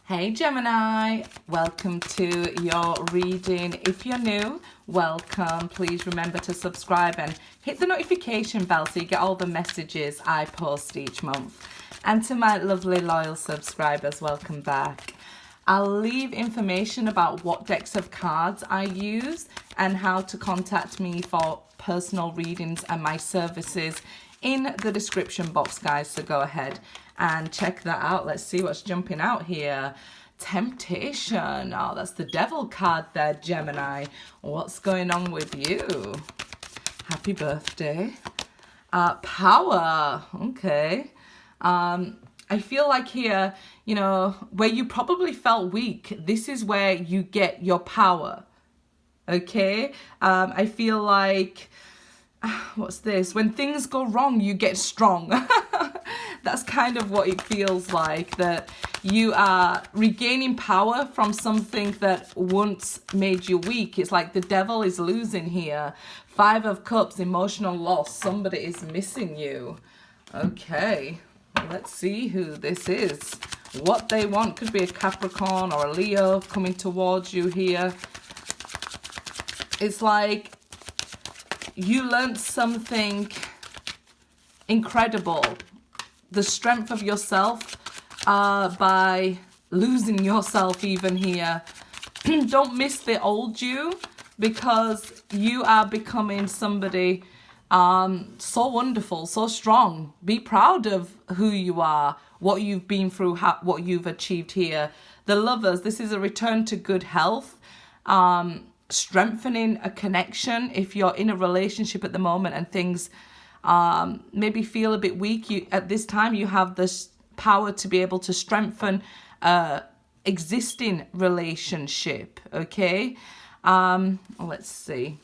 Hey Gemini, welcome to your reading. If you're new, welcome. Please remember to subscribe and hit the notification bell so you get all the messages I post each month. And to my lovely loyal subscribers, welcome back. I'll leave information about what decks of cards I use and how to contact me for personal readings and my services in the description box, guys, so go ahead and check that out. Let's see what's jumping out here. Temptation. Oh, that's the devil card there, Gemini. What's going on with you? Happy birthday. Power. Okay. I feel like here, you know, where you probably felt weak, this is where you get your power. Okay. I feel like, what's this? When things go wrong, you get strong. That's kind of what it feels like, that you are regaining power from something that once made you weak. It's like the devil is losing here. 5 of Cups, emotional loss. Somebody is missing you. Okay, let's see who this is. What they want. Could be a Capricorn or a Leo coming towards you here. It's like you learned something incredible. The strength of yourself by losing yourself even here. Don't miss the old you, because you are becoming somebody so wonderful, so strong. Be proud of who you are, what you've been through, what you've achieved here. The Lovers, this is a return to good health. Strengthening a connection. If you're in a relationship at the moment and things maybe feel a bit weak, at this time you have this power to be able to strengthen existing relationship. Okay, let's see.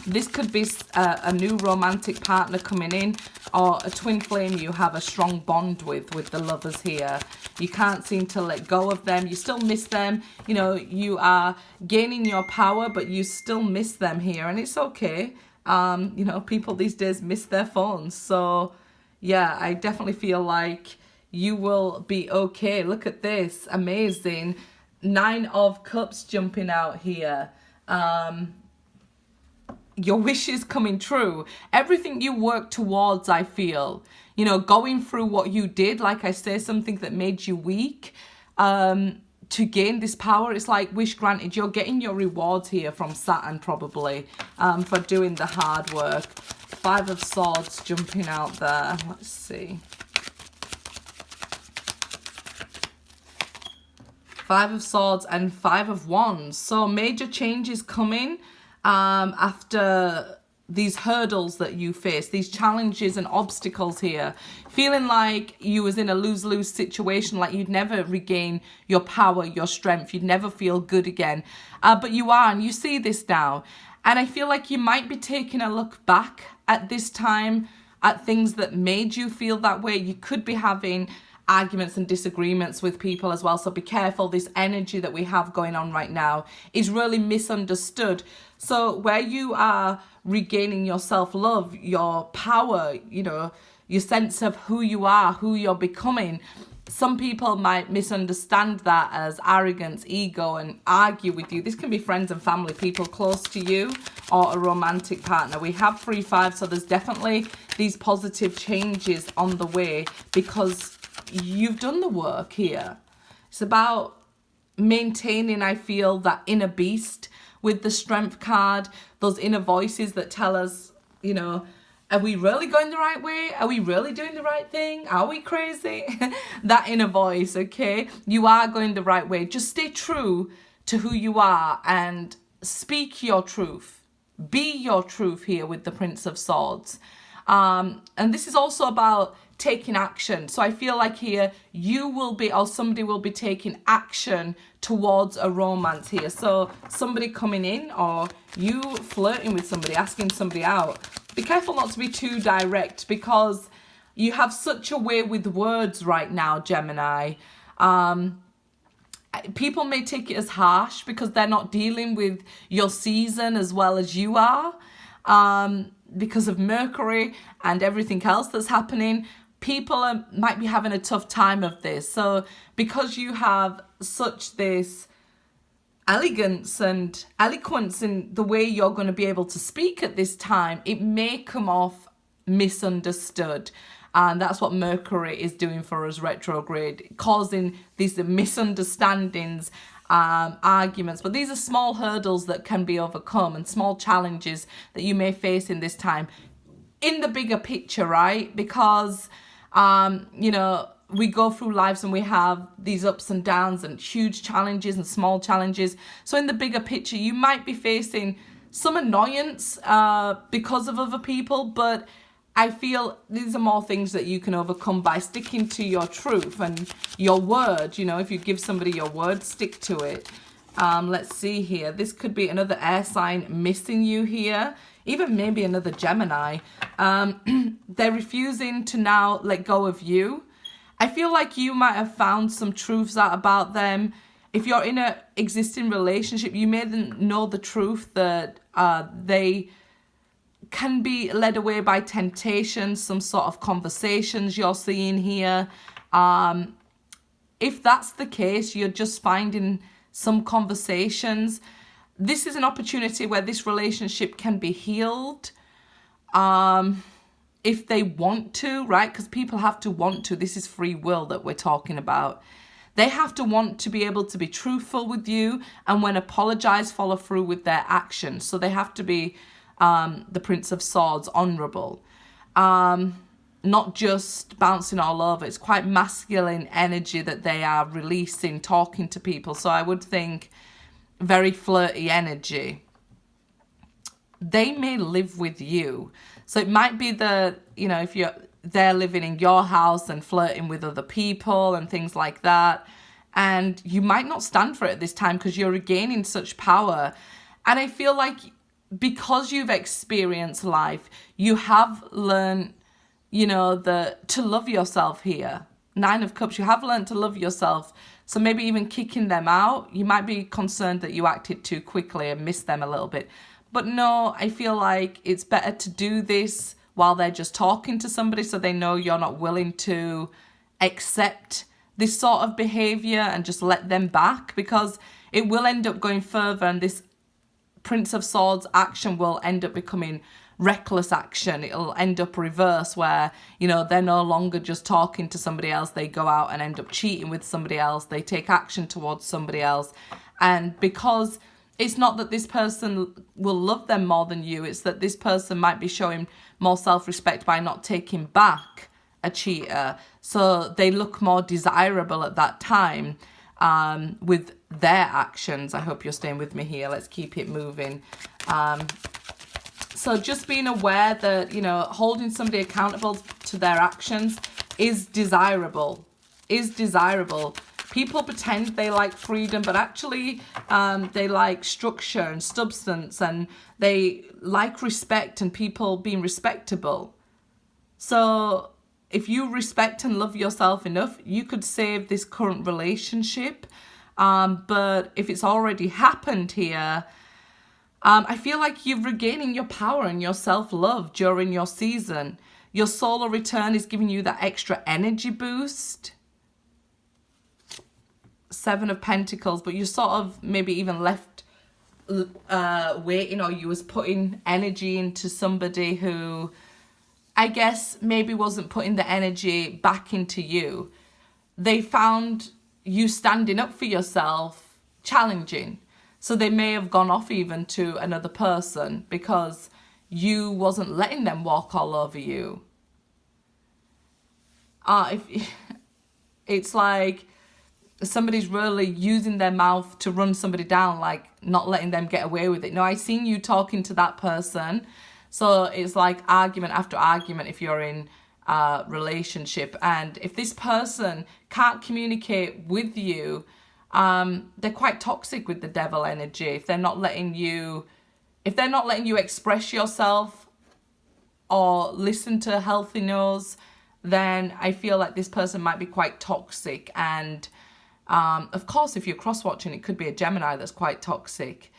This could be a new romantic partner coming in, or a twin flame you have a strong bond with the Lovers here. You can't seem to let go of them. You still miss them. You know, you are gaining your power, but you still miss them here, and it's okay. You know, people these days miss their phones. So yeah, I definitely feel like you will be okay. Look at this. Amazing. 9 of Cups jumping out here. Your wishes coming true. Everything you work towards, I feel. You know, going through what you did, like I say, something that made you weak. To gain this power, it's like wish granted. You're getting your rewards here from Saturn probably for doing the hard work. 5 of Swords jumping out there. Let's see. 5 of Swords and 5 of Wands. So major changes coming after these hurdles that you face, these challenges and obstacles here. Feeling like you was in a lose-lose situation, like you'd never regain your power, your strength, you'd never feel good again. But you are, and you see this now. And I feel like you might be taking a look back at this time, at things that made you feel that way. You could be having arguments and disagreements with people as well, so be careful. This energy that we have going on right now is really misunderstood. So where you are regaining your self-love, your power, you know, your sense of who you are, who you're becoming, some people might misunderstand that as arrogance, ego, and argue with you. This can be friends and family, people close to you, or a romantic partner. We have 3-5, so there's definitely these positive changes on the way because you've done the work here. It's about maintaining, I feel, that inner beast with the Strength card, those inner voices that tell us, you know, are we really going the right way? Are we really doing the right thing? Are we crazy? That inner voice, okay? You are going the right way. Just stay true to who you are and speak your truth. Be your truth here with the Prince of Swords. And this is also about taking action. So I feel like here you will be, or somebody will be taking action towards a romance here. So somebody coming in, or you flirting with somebody, asking somebody out. Be careful not to be too direct, because you have such a way with words right now, Gemini. People may take it as harsh because they're not dealing with your season as well as you are, because of Mercury and everything else that's happening. people might be having a tough time of this. So because you have such this elegance and eloquence in the way you're going to be able to speak at this time, it may come off misunderstood. And that's what Mercury is doing for us retrograde, causing these misunderstandings, arguments. But these are small hurdles that can be overcome and small challenges that you may face in this time in the bigger picture, right? Because, you know, we go through lives and we have these ups and downs and huge challenges and small challenges. So in the bigger picture, you might be facing some annoyance because of other people, but I feel these are more things that you can overcome by sticking to your truth and your word. You know, if you give somebody your word, stick to it. Let's see here. This could be another air sign missing you here. Even maybe another Gemini. They're refusing to now let go of you. I feel like you might have found some truths out about them. If you're in an existing relationship, you may know the truth that they can be led away by temptation, some sort of conversations you're seeing here. If that's the case, you're just finding some conversations. This is an opportunity where this relationship can be healed. If they want to, right? Because people have to want to. This is free will that we're talking about. They have to want to be able to be truthful with you, and when apologize, follow through with their actions. So they have to be the Prince of Swords, honorable, not just bouncing all over. It's quite masculine energy that they are releasing, talking to people. So I would think very flirty energy. They may live with you. So it might be that, you know, if they're living in your house and flirting with other people and things like that. And you might not stand for it at this time because you're regaining such power. And I feel like because you've experienced life, you have learned, you know, to love yourself here. 9 of Cups, you have learned to love yourself. So maybe even kicking them out, you might be concerned that you acted too quickly and missed them a little bit. But no, I feel like it's better to do this while they're just talking to somebody so they know you're not willing to accept this sort of behavior and just let them back, because it will end up going further and this Prince of Swords action will end up becoming reckless action. It'll end up reverse where, you know, they're no longer just talking to somebody else. They go out and end up cheating with somebody else. They take action towards somebody else. And because it's not that this person will love them more than you, it's that this person might be showing more self-respect by not taking back a cheater. So they look more desirable at that time with their actions. I hope you're staying with me here. Let's keep it moving. So just being aware that, you know, holding somebody accountable to their actions is desirable. People pretend they like freedom, but actually they like structure and substance, and they like respect and people being respectable. So if you respect and love yourself enough, you could save this current relationship. But if it's already happened here, I feel like you're regaining your power and your self-love during your season. Your solar return is giving you that extra energy boost. 7 of Pentacles, but you sort of maybe even left waiting, or you was putting energy into somebody who I guess maybe wasn't putting the energy back into you. They found you standing up for yourself challenging. So they may have gone off even to another person because you wasn't letting them walk all over you. It's like somebody's really using their mouth to run somebody down, like not letting them get away with it. No, I seen you talking to that person. So it's like argument after argument if you're in a relationship. And if this person can't communicate with you, they're quite toxic with the devil energy. If they're not letting you express yourself or listen to healthy no's, then I feel like this person might be quite toxic. And of course, if you're cross-watching, it could be a Gemini that's quite toxic.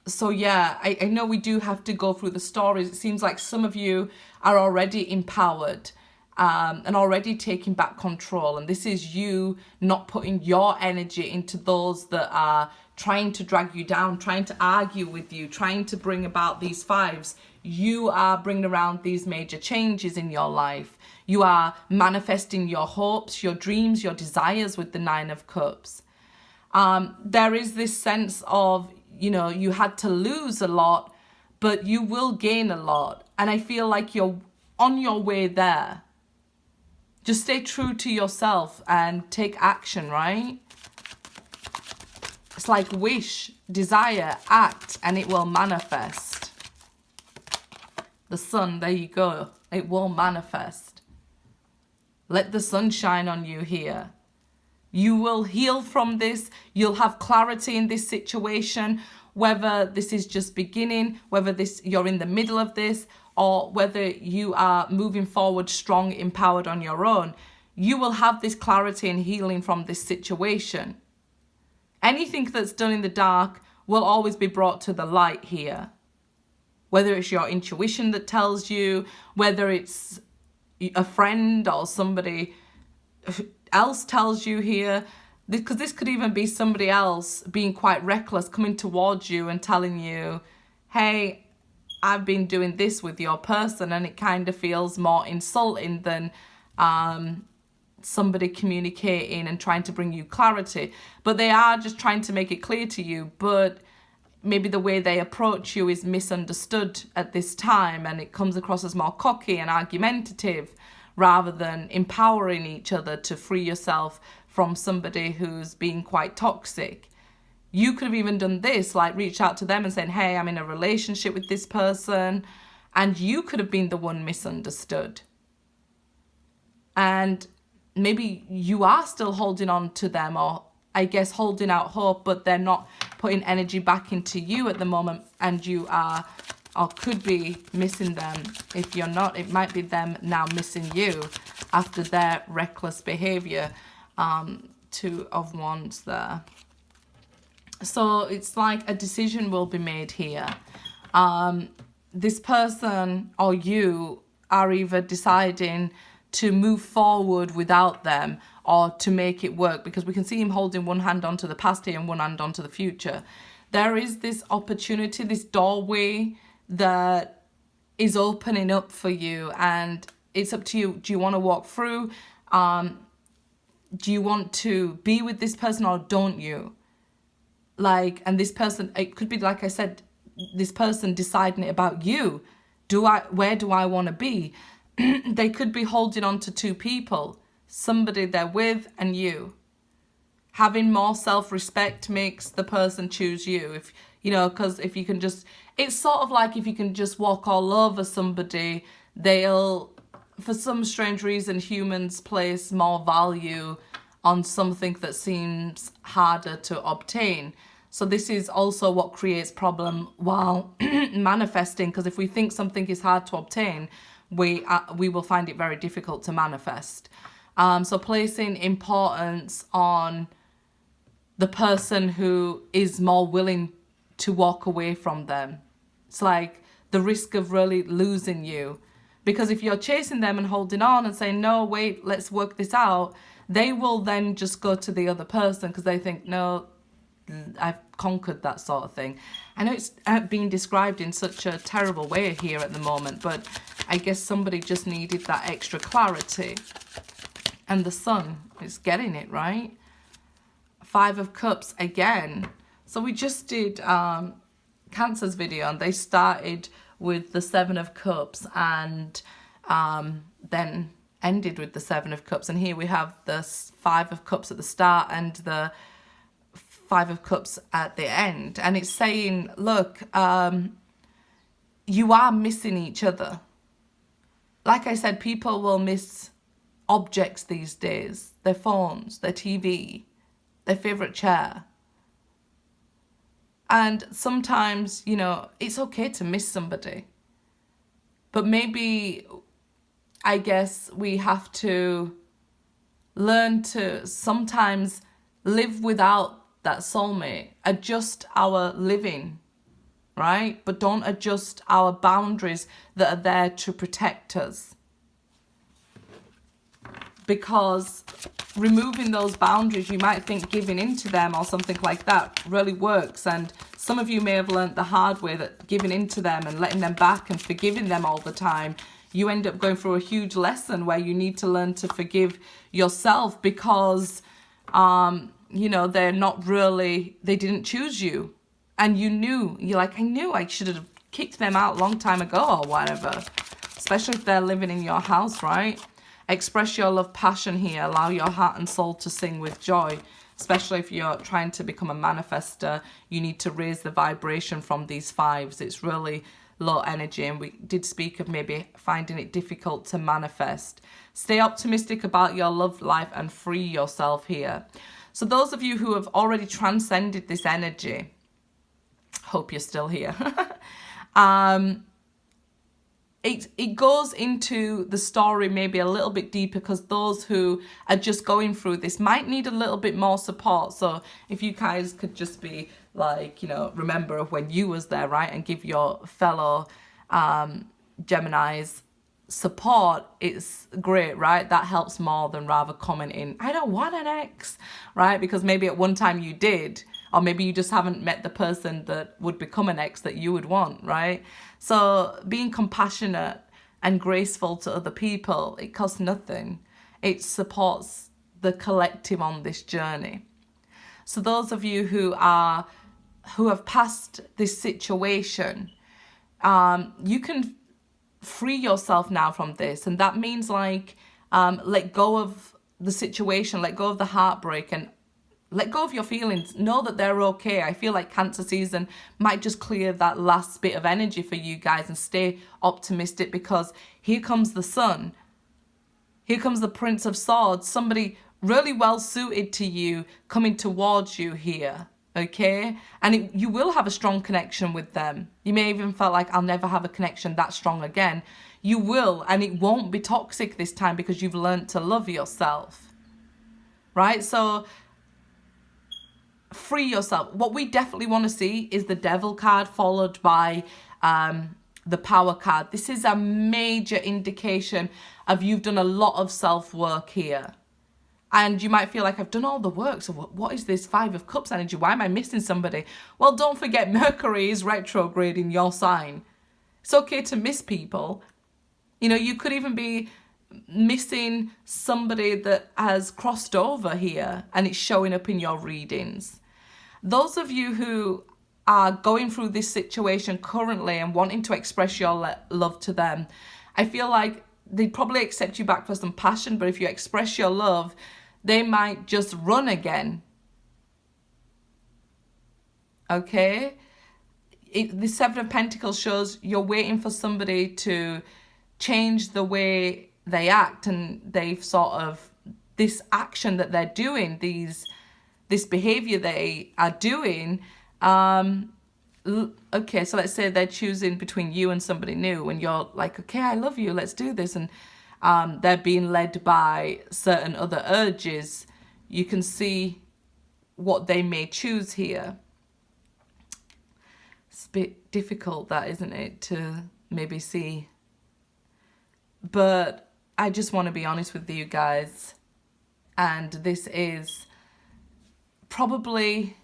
So yeah, I know we do have to go through the stories. It seems like some of you are already empowered and already taking back control. And this is you not putting your energy into those that are trying to drag you down, trying to argue with you, trying to bring about these fives. You are bringing around these major changes in your life. You are manifesting your hopes, your dreams, your desires with the Nine of Cups. There is this sense of, you know, you had to lose a lot, but you will gain a lot. And I feel like you're on your way there. Just stay true to yourself and take action, right? It's like wish, desire, act, and it will manifest. The sun, there you go. It will manifest. Let the sun shine on you here. You will heal from this. You'll have clarity in this situation, whether this is just beginning, whether you're in the middle of this, or whether you are moving forward strong, empowered on your own. You will have this clarity and healing from this situation. Anything that's done in the dark will always be brought to the light here. Whether it's your intuition that tells you, whether it's a friend or somebody else tells you here, because this could even be somebody else being quite reckless, coming towards you and telling you, hey, I've been doing this with your person, and it kind of feels more insulting than somebody communicating and trying to bring you clarity. But they are just trying to make it clear to you, but maybe the way they approach you is misunderstood at this time, and it comes across as more cocky and argumentative rather than empowering each other to free yourself from somebody who's being quite toxic. You could have even done this, like reached out to them and said, hey, I'm in a relationship with this person, and you could have been the one misunderstood. And maybe you are still holding on to them, or I guess holding out hope, but they're not putting energy back into you at the moment, and you are, or could be, missing them. If you're not, it might be them now missing you after their reckless behavior. Two of Wands there. So it's like a decision will be made here. This person or you are either deciding to move forward without them or to make it work, because we can see him holding one hand onto the past here and one hand onto the future. There is this opportunity, this doorway that is opening up for you, and it's up to you. Do you want to walk through? Do you want to be with this person, or don't you? Like, and this person, it could be, like I said, this person deciding it about you. Where do I want to be? They could be holding on to two people, somebody they're with and you. Having more self-respect makes the person choose you. If you know, because if you can just, it's sort of like if you can just walk all over somebody, they'll, for some strange reason, humans place more value on something that seems harder to obtain. So this is also what creates problem while manifesting, because if we think something is hard to obtain, we will find it very difficult to manifest. So placing importance on the person who is more willing to walk away from them. It's like the risk of really losing you. Because if you're chasing them and holding on and saying, no, wait, let's work this out, they will then just go to the other person because they think, no, I've conquered that sort of thing. I know it's being described in such a terrible way here at the moment, but I guess somebody just needed that extra clarity. And the sun is getting it, right? Five of Cups again. So we just did Cancer's video, and they started with the Seven of Cups and then ended with the Seven of Cups. And here we have the Five of Cups at the start and the Five of Cups at the end. And it's saying, look, you are missing each other. Like I said, people will miss objects these days. Their phones, their TV, their favourite chair. And sometimes, you know, it's okay to miss somebody. But maybe, I guess, we have to learn to sometimes live without that soulmate. Adjust our living, right? But don't adjust our boundaries that are there to protect us. because removing those boundaries, you might think giving into them or something like that really works. And some of you may have learned the hard way that giving into them and letting them back and forgiving them all the time, you end up going through a huge lesson where you need to learn to forgive yourself because, you know, they're not really, they didn't choose you. And you knew, you're like, I knew I should have kicked them out a long time ago or whatever. Especially if they're living in your house, right? Express your love, passion here. Allow your heart and soul to sing with joy. Especially if you're trying to become a manifester, you need to raise the vibration from these fives. It's really low energy, and we did speak of maybe finding it difficult to manifest. Stay optimistic about your love life and free yourself here. So those of you who have already transcended this energy, hope you're still here. It goes into the story maybe a little bit deeper, because those who are just going through this might need a little bit more support. So if you guys could just be like, you know, remember when you was there, right, and give your fellow Geminis support, it's great, right? That helps more than rather commenting, I don't want an ex, right? Because maybe at one time you did, or maybe you just haven't met the person that would become an ex that you would want, right? So being compassionate and graceful to other people, it costs nothing. It supports the collective on this journey. So those of you who have passed this situation, you can free yourself now from this. And that means like let go of the situation, let go of the heartbreak, and let go of your feelings. Know that they're okay. I feel like Cancer season might just clear that last bit of energy for you guys, and stay optimistic, because here comes the sun. Here comes the Prince of Swords. Somebody really well suited to you coming towards you here. Okay? And you will have a strong connection with them. You may even felt like, I'll never have a connection that strong again. You will, and it won't be toxic this time because you've learned to love yourself. Right? So free yourself. What we definitely want to see is the Devil card followed by the Power card. This is a major indication of you've done a lot of self-work here. And you might feel like, I've done all the work, so what is this Five of Cups energy? Why am I missing somebody? Well, don't forget Mercury is retrograde in your sign. It's okay to miss people. You know, you could even be missing somebody that has crossed over here and it's showing up in your readings. Those of you who are going through this situation currently and wanting to express your love to them, I feel like they'd probably accept you back for some passion, but if you express your love, they might just run again. Okay? The Seven of Pentacles shows you're waiting for somebody to change the way they act, and they've sort of, this action that they're doing, this behavior they are doing, okay, so let's say they're choosing between you and somebody new, and you're like, okay, I love you, let's do this, and they're being led by certain other urges. You can see what they may choose here. It's a bit difficult, that, isn't it, to maybe see. But I just want to be honest with you guys, and this is probably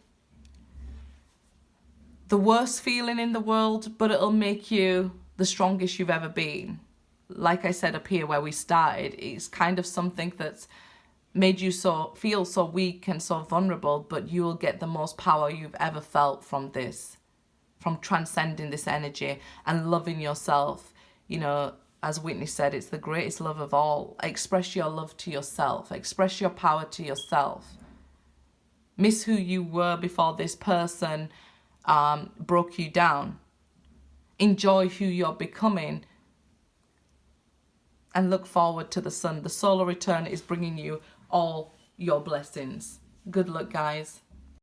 the worst feeling in the world, but it'll make you the strongest you've ever been. Like I said up here where we started, it's kind of something that's made you feel so weak and so vulnerable, but you will get the most power you've ever felt from this, from transcending this energy and loving yourself. You know, as Whitney said, it's the greatest love of all. Express your love to yourself. Express your power to yourself. Miss who you were before this person broke you down. Enjoy who you're becoming. And look forward to the sun. The solar return is bringing you all your blessings. Good luck, guys.